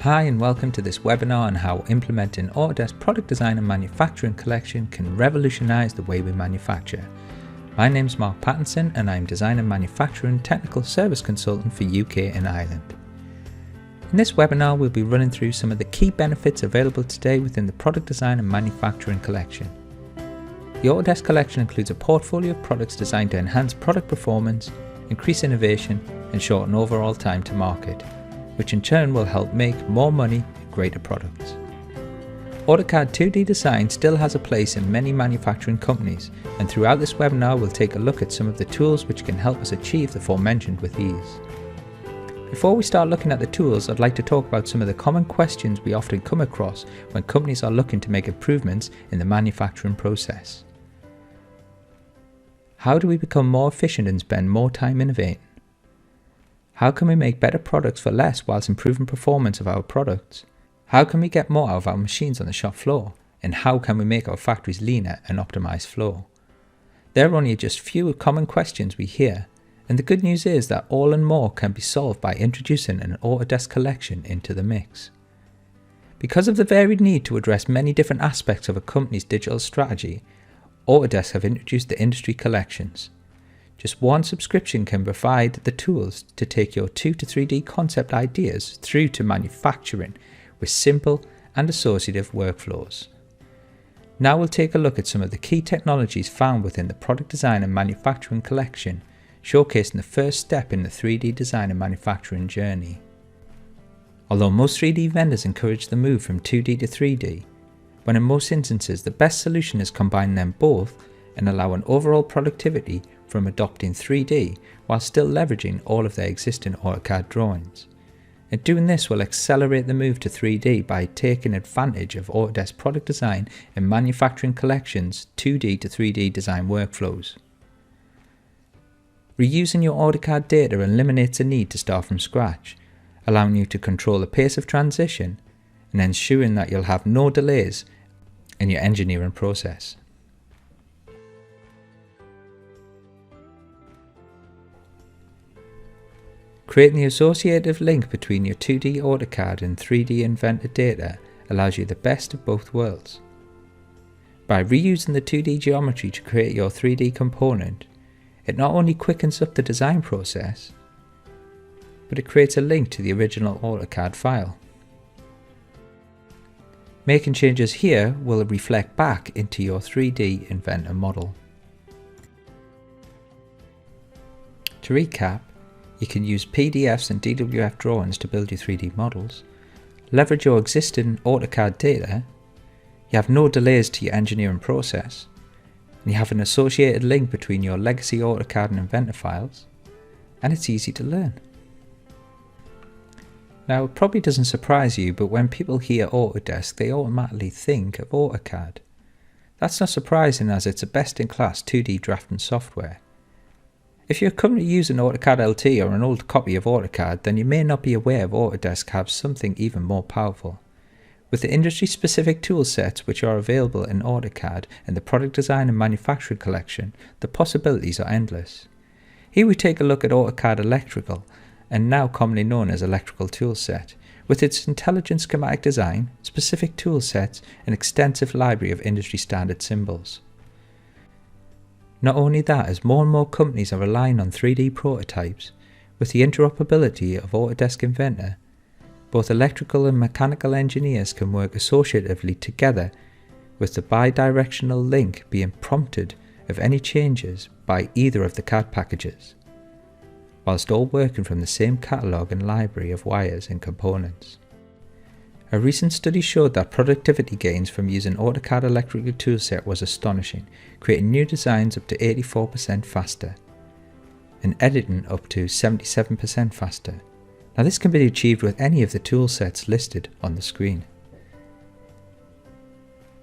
Hi and welcome to this webinar on how implementing Autodesk Product Design and Manufacturing Collection can revolutionize the way we manufacture. My name's Mark Pattinson and I'm Design and Manufacturing Technical Service Consultant for UK and Ireland. In this webinar we'll be running through some of the key benefits available today within the Product Design and Manufacturing Collection. The Autodesk Collection includes a portfolio of products designed to enhance product performance, increase innovation and shorten overall time to market, which in turn will help make more money and greater products. AutoCAD 2D design still has a place in many manufacturing companies, and throughout this webinar we'll take a look at some of the tools which can help us achieve the aforementioned with ease. Before we start looking at the tools, I'd like to talk about some of the common questions we often come across when companies are looking to make improvements in the manufacturing process. How do we become more efficient and spend more time innovating? How can we make better products for less whilst improving performance of our products? How can we get more out of our machines on the shop floor? And how can we make our factories leaner and optimize flow? There are only just few common questions we hear, and the good news is that all and more can be solved by introducing an Autodesk collection into the mix. Because of the varied need to address many different aspects of a company's digital strategy, Autodesk have introduced the industry collections. Just one subscription can provide the tools to take your 2 to 3D concept ideas through to manufacturing with simple and associative workflows. Now we'll take a look at some of the key technologies found within the Product Design and Manufacturing Collection, showcasing the first step in the 3D design and manufacturing journey. Although most 3D vendors encourage the move from 2D to 3D, when in most instances the best solution is combining them both and allow an overall productivity from adopting 3D while still leveraging all of their existing AutoCAD drawings. And doing this will accelerate the move to 3D by taking advantage of Autodesk Product Design and Manufacturing Collection's 2D to 3D design workflows. Reusing your AutoCAD data eliminates the need to start from scratch, allowing you to control the pace of transition and ensuring that you'll have no delays in your engineering process. Creating the associative link between your 2D AutoCAD and 3D Inventor data allows you the best of both worlds. By reusing the 2D geometry to create your 3D component, it not only quickens up the design process, but it creates a link to the original AutoCAD file. Making changes here will reflect back into your 3D Inventor model. To recap, you can use PDFs and DWF drawings to build your 3D models, leverage your existing AutoCAD data, you have no delays to your engineering process, and you have an associated link between your legacy AutoCAD and Inventor files, and it's easy to learn. Now it probably doesn't surprise you, but when people hear Autodesk they automatically think of AutoCAD. That's not surprising as it's a best-in-class 2D drafting software. If you're currently using AutoCAD LT or an old copy of AutoCAD, then you may not be aware of Autodesk has something even more powerful. With the industry-specific tool sets which are available in AutoCAD and the Product Design and Manufacturing Collection, the possibilities are endless. Here we take a look at AutoCAD Electrical, and now commonly known as Electrical Toolset, with its intelligent schematic design, specific tool sets and extensive library of industry-standard symbols. Not only that, as more and more companies are relying on 3D prototypes, with the interoperability of Autodesk Inventor, both electrical and mechanical engineers can work associatively together, with the bi-directional link being prompted of any changes by either of the CAD packages, whilst all working from the same catalogue and library of wires and components. A recent study showed that productivity gains from using AutoCAD Electrical Toolset was astonishing, creating new designs up to 84% faster, and editing up to 77% faster. Now this can be achieved with any of the tool sets listed on the screen.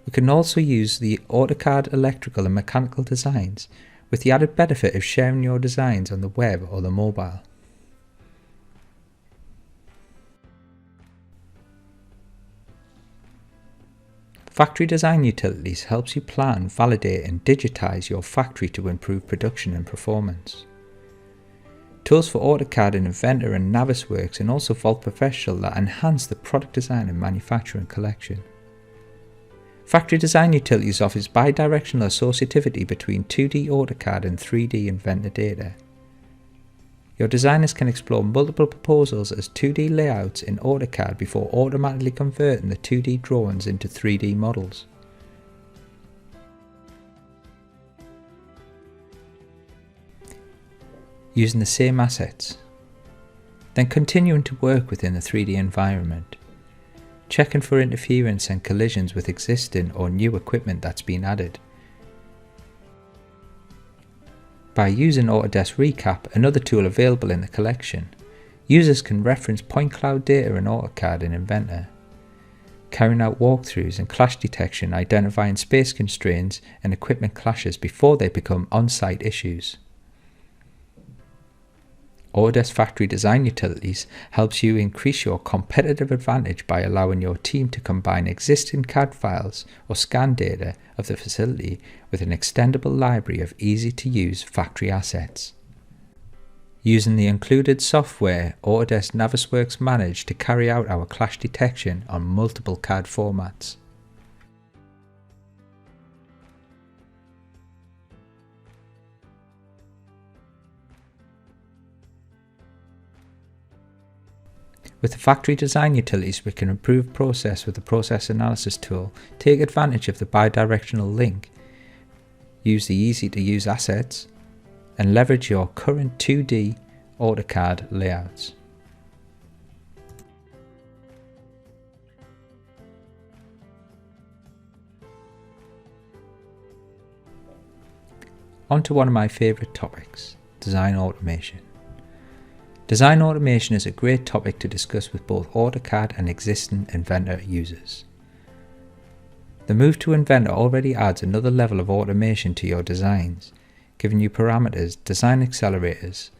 We can also use the AutoCAD electrical and mechanical designs with the added benefit of sharing your designs on the web or the mobile. Factory Design Utilities helps you plan, validate and digitize your factory to improve production and performance. Tools for AutoCAD in Inventor and Navisworks, and also Vault Professional that enhance the product design and manufacturing collection. Factory Design Utilities offers bidirectional associativity between 2D AutoCAD and 3D Inventor data. Your designers can explore multiple proposals as 2D layouts in AutoCAD before automatically converting the 2D drawings into 3D models. Using the same assets, then continuing to work within the 3D environment, checking for interference and collisions with existing or new equipment that's been added. By using Autodesk Recap, another tool available in the collection, users can reference point cloud data in AutoCAD and Inventor, carrying out walkthroughs and clash detection, identifying space constraints and equipment clashes before they become on-site issues. Autodesk Factory Design Utilities helps you increase your competitive advantage by allowing your team to combine existing CAD files or scan data of the facility with an extendable library of easy-to-use factory assets. Using the included software, Autodesk Navisworks managed to carry out our clash detection on multiple CAD formats. With the Factory Design Utilities, we can improve process with the Process Analysis tool, take advantage of the bidirectional link, use the easy-to-use assets, and leverage your current 2D AutoCAD layouts. On to one of my favourite topics, design automation. Design automation is a great topic to discuss with both AutoCAD and existing Inventor users. The move to Inventor already adds another level of automation to your designs, giving you parameters, design accelerators,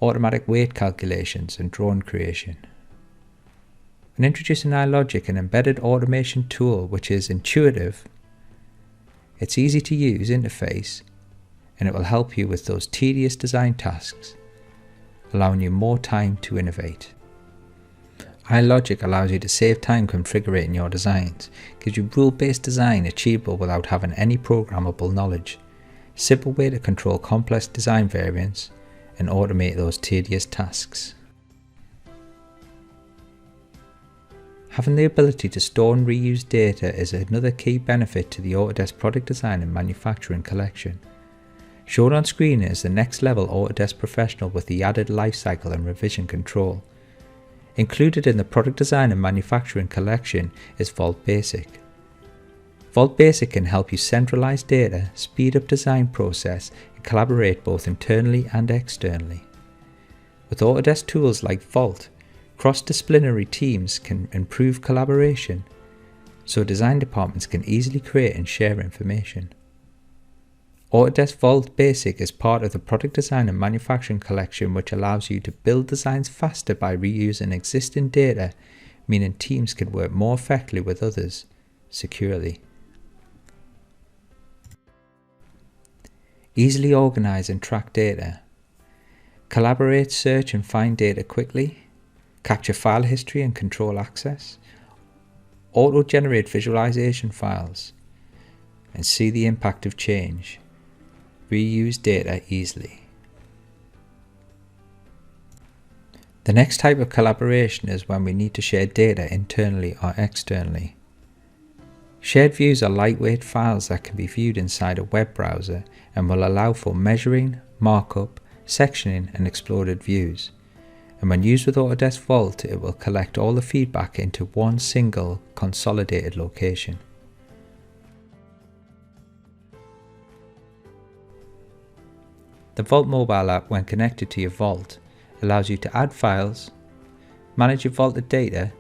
automatic weight calculations, and drawing creation. And introducing iLogic, an embedded automation tool which is intuitive, it's easy to use interface, and it will help you with those tedious design tasks, allowing you more time to innovate. iLogic allows you to save time configuring your designs, gives you rule-based design achievable without having any programmable knowledge, simple way to control complex design variants and automate those tedious tasks. Having the ability to store and reuse data is another key benefit to the Autodesk Product Design and Manufacturing collection. Shown on screen is the next level Autodesk Professional with the added lifecycle and revision control. Included in the Product Design and Manufacturing collection is Vault Basic. Vault Basic can help you centralize data, speed up design process, and collaborate both internally and externally. With Autodesk tools like Vault, cross-disciplinary teams can improve collaboration, so design departments can easily create and share information. Autodesk Vault Basic is part of the Product Design and Manufacturing collection, which allows you to build designs faster by reusing existing data, meaning teams can work more effectively with others securely. Easily organize and track data. Collaborate, search and find data quickly. Capture file history and control access. Auto-generate visualization files and see the impact of change. Reuse data easily. The next type of collaboration is when we need to share data internally or externally. Shared views are lightweight files that can be viewed inside a web browser and will allow for measuring, markup, sectioning and exploded views. And when used with Autodesk Vault, it will collect all the feedback into one single consolidated location. The Vault mobile app, when connected to your Vault, allows you to add files, manage your vaulted data,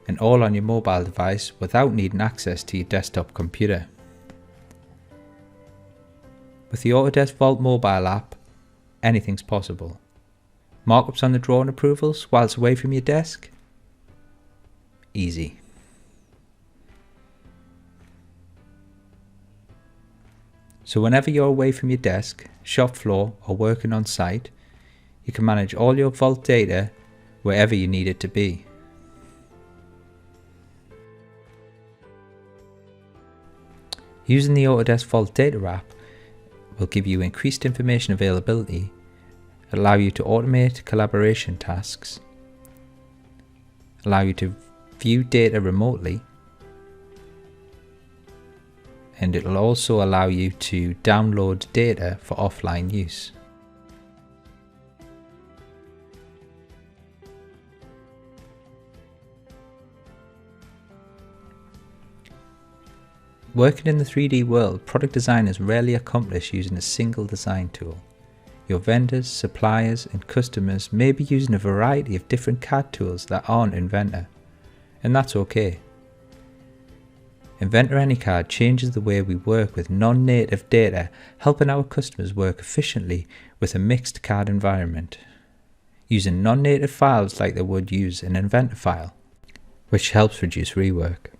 and all on your mobile device without needing access to your desktop computer. With the Autodesk Vault mobile app, anything's possible. Markups on the drawing approvals whilst away from your desk? Easy. So whenever you're away from your desk, shop floor or working on site, You can manage all your vault data wherever you need it to be. Using the Autodesk Vault Data app will give you increased information availability, allow you to automate collaboration tasks, allow you to view data remotely, and it will also allow you to download data for offline use. Working in the 3D world, product design is rarely accomplished using a single design tool. Your vendors, suppliers, and customers may be using a variety of different CAD tools that aren't Inventor, and that's okay. Inventor AnyCAD changes the way we work with non-native data, helping our customers work efficiently with a mixed CAD environment, using non-native files like they would use an Inventor file, which helps reduce rework.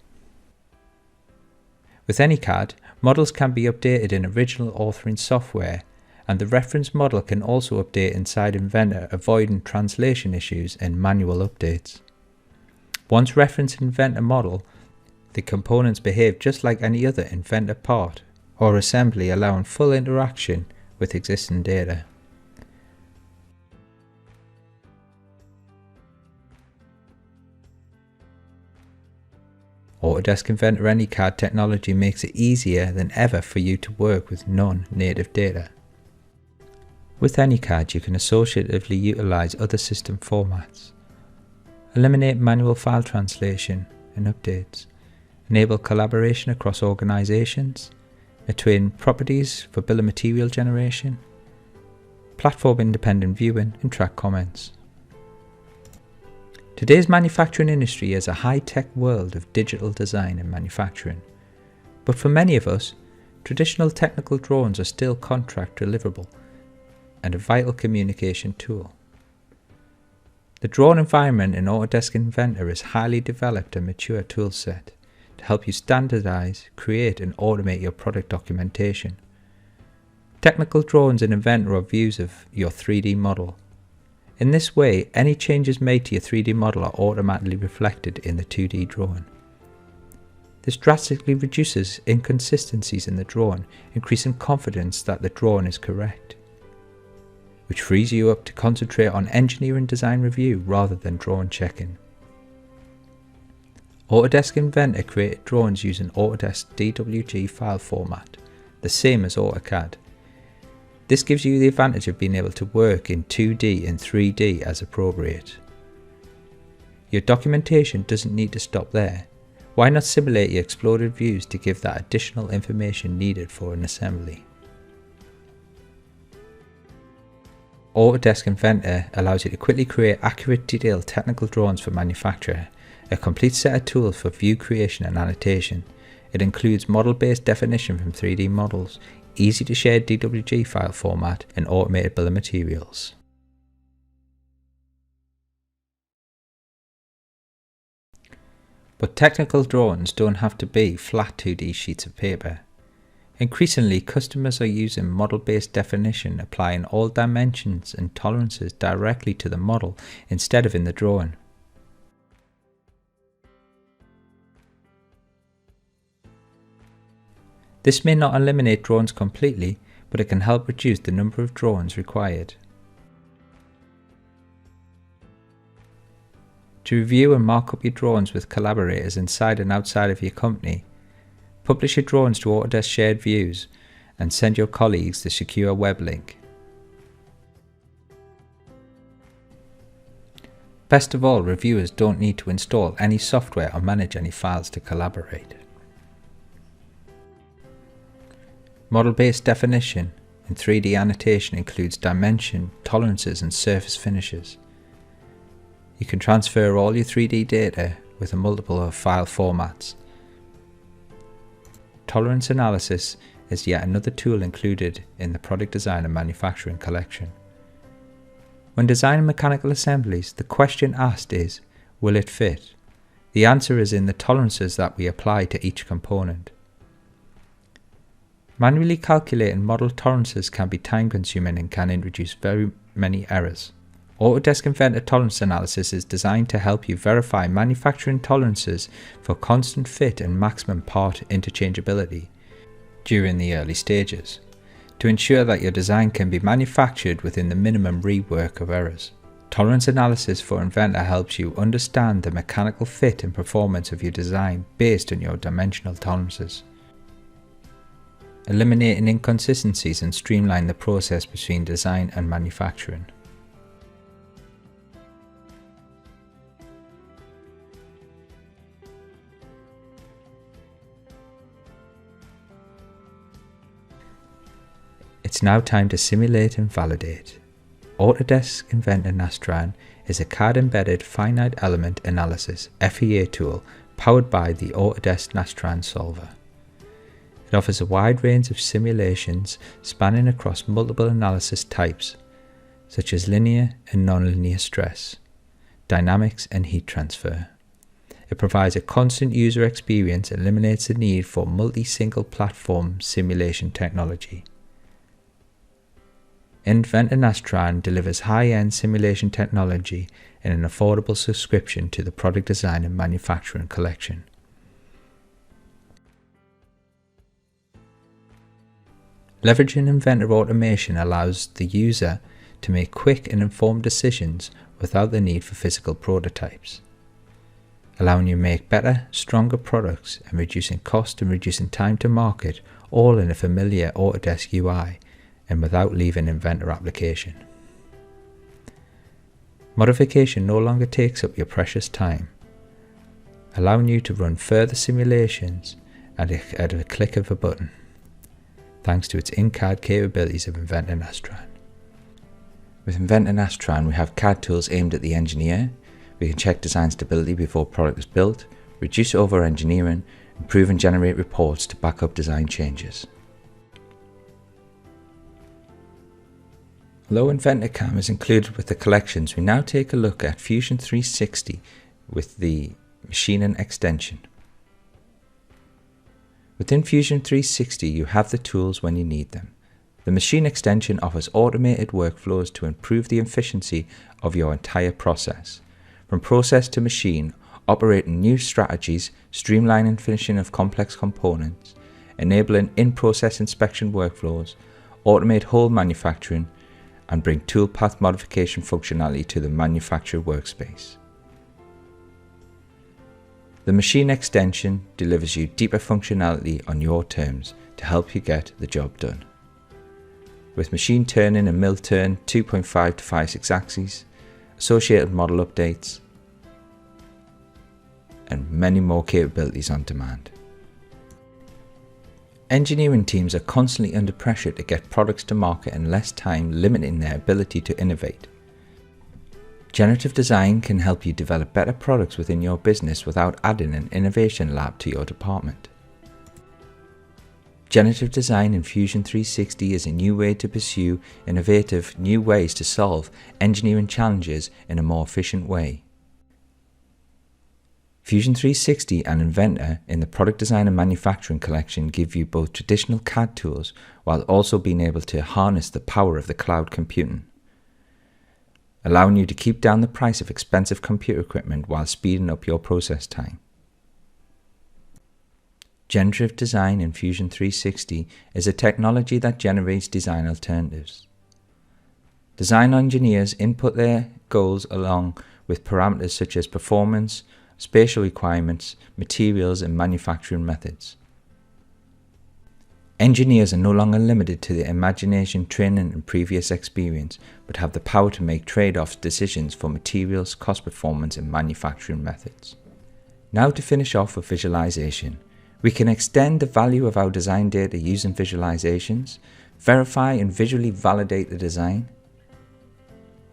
With AnyCAD, models can be updated in original authoring software, and the reference model can also update inside Inventor, avoiding translation issues and manual updates. Once referenced Inventor model, the components behave just like any other Inventor part or assembly, allowing full interaction with existing data. Autodesk Inventor AnyCAD technology makes it easier than ever for you to work with non-native data. With AnyCAD, you can associatively utilize other system formats, eliminate manual file translation and updates, enable collaboration across organizations, attain properties for bill of material generation, platform independent viewing, and track comments. Today's manufacturing industry is a high-tech world of digital design and manufacturing, but for many of us, traditional technical drawings are still contract deliverable and a vital communication tool. The drawing environment in Autodesk Inventor is highly developed and mature toolset to help you standardize, create and automate your product documentation. Technical drawings in Inventor are views of your 3D model. In this way, any changes made to your 3D model are automatically reflected in the 2D drawing. This drastically reduces inconsistencies in the drawing, increasing confidence that the drawing is correct, which frees you up to concentrate on engineering design review rather than drawing checking. Autodesk Inventor created drawings using Autodesk DWG file format, the same as AutoCAD. This gives you the advantage of being able to work in 2D and 3D as appropriate. Your documentation doesn't need to stop there. Why not simulate your exploded views to give that additional information needed for an assembly? Autodesk Inventor allows you to quickly create accurate, detailed technical drawings for manufacture, a complete set of tools for view creation and annotation. It includes model-based definition from 3D models, easy to share DWG file format, and automated bill of materials. But technical drawings don't have to be flat 2D sheets of paper. Increasingly, customers are using model-based definition, applying all dimensions and tolerances directly to the model instead of in the drawing. This may not eliminate drawings completely, but it can help reduce the number of drawings required. To review and mark up your drawings with collaborators inside and outside of your company, publish your drawings to Autodesk Shared Views and send your colleagues the secure web link. Best of all, reviewers don't need to install any software or manage any files to collaborate. Model-based definition and 3D annotation includes dimension, tolerances and surface finishes. You can transfer all your 3D data with a multiple of file formats. Tolerance analysis is yet another tool included in the Product Design and Manufacturing collection. When designing mechanical assemblies, the question asked is, will it fit? The answer is in the tolerances that we apply to each component. Manually calculating model tolerances can be time-consuming and can introduce very many errors. Autodesk Inventor Tolerance Analysis is designed to help you verify manufacturing tolerances for constant fit and maximum part interchangeability during the early stages, to ensure that your design can be manufactured within the minimum rework of errors. Tolerance analysis for Inventor helps you understand the mechanical fit and performance of your design based on your dimensional tolerances, eliminating inconsistencies and streamline the process between design and manufacturing. It's now time to simulate and validate. Autodesk Inventor Nastran is a CAD-embedded finite element analysis (FEA) tool powered by the Autodesk Nastran solver. It offers a wide range of simulations spanning across multiple analysis types, such as linear and nonlinear stress, dynamics and heat transfer. It provides a constant user experience and eliminates the need for multi-single platform simulation technology. Inventor Nastran delivers high-end simulation technology in an affordable subscription to the Product Design and Manufacturing collection. Leveraging Inventor automation allows the user to make quick and informed decisions without the need for physical prototypes, allowing you to make better, stronger products and reducing cost and reducing time to market, all in a familiar Autodesk UI and without leaving Inventor application. Modification no longer takes up your precious time, allowing you to run further simulations at a click of a button, thanks to its in-CAD capabilities of Inventor Nastran. With Inventor Nastran, we have CAD tools aimed at the engineer. We can check design stability before product is built, reduce over-engineering, improve and generate reports to back up design changes. Although Inventor CAM is included with the collections, we now take a look at Fusion 360 with the machining extension. Within Fusion 360, you have the tools when you need them. The machine extension offers automated workflows to improve the efficiency of your entire process. From process to machine, operating new strategies, streamlining finishing of complex components, enabling in-process inspection workflows, automate whole manufacturing, and bring toolpath modification functionality to the manufacturer workspace. The machine extension delivers you deeper functionality on your terms to help you get the job done. With machine turning and mill turn 2.5 to 5/6 axes, associated model updates, and many more capabilities on demand. Engineering teams are constantly under pressure to get products to market in less time, limiting their ability to innovate. Generative design can help you develop better products within your business without adding an innovation lab to your department. Generative design in Fusion 360 is a new way to pursue innovative new ways to solve engineering challenges in a more efficient way. Fusion 360 and Inventor in the Product Design and Manufacturing collection give you both traditional CAD tools while also being able to harness the power of the cloud computing, allowing you to keep down the price of expensive computer equipment while speeding up your process time. Generative design in Fusion 360 is a technology that generates design alternatives. Design engineers input their goals along with parameters such as performance, spatial requirements, materials, and manufacturing methods. Engineers are no longer limited to their imagination, training, and previous experience, but have the power to make trade-off decisions for materials, cost performance, and manufacturing methods. Now to finish off with visualization. We can extend the value of our design data using visualizations, verify and visually validate the design,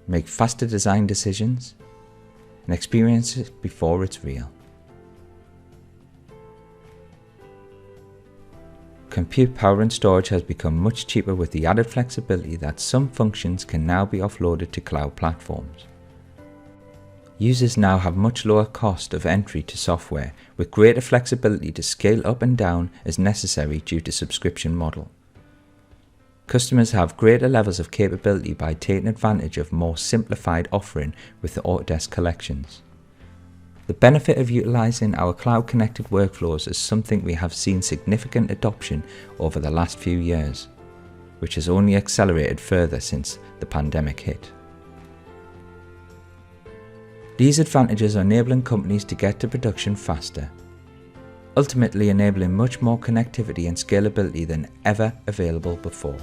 make faster design decisions, and experience it before it's real. Compute power and storage has become much cheaper with the added flexibility that some functions can now be offloaded to cloud platforms. Users now have much lower cost of entry to software, with greater flexibility to scale up and down as necessary due to subscription model. Customers have greater levels of capability by taking advantage of more simplified offering with the Autodesk collections. The benefit of utilizing our cloud-connected workflows is something we have seen significant adoption over the last few years, which has only accelerated further since the pandemic hit. These advantages are enabling companies to get to production faster, ultimately enabling much more connectivity and scalability than ever available before.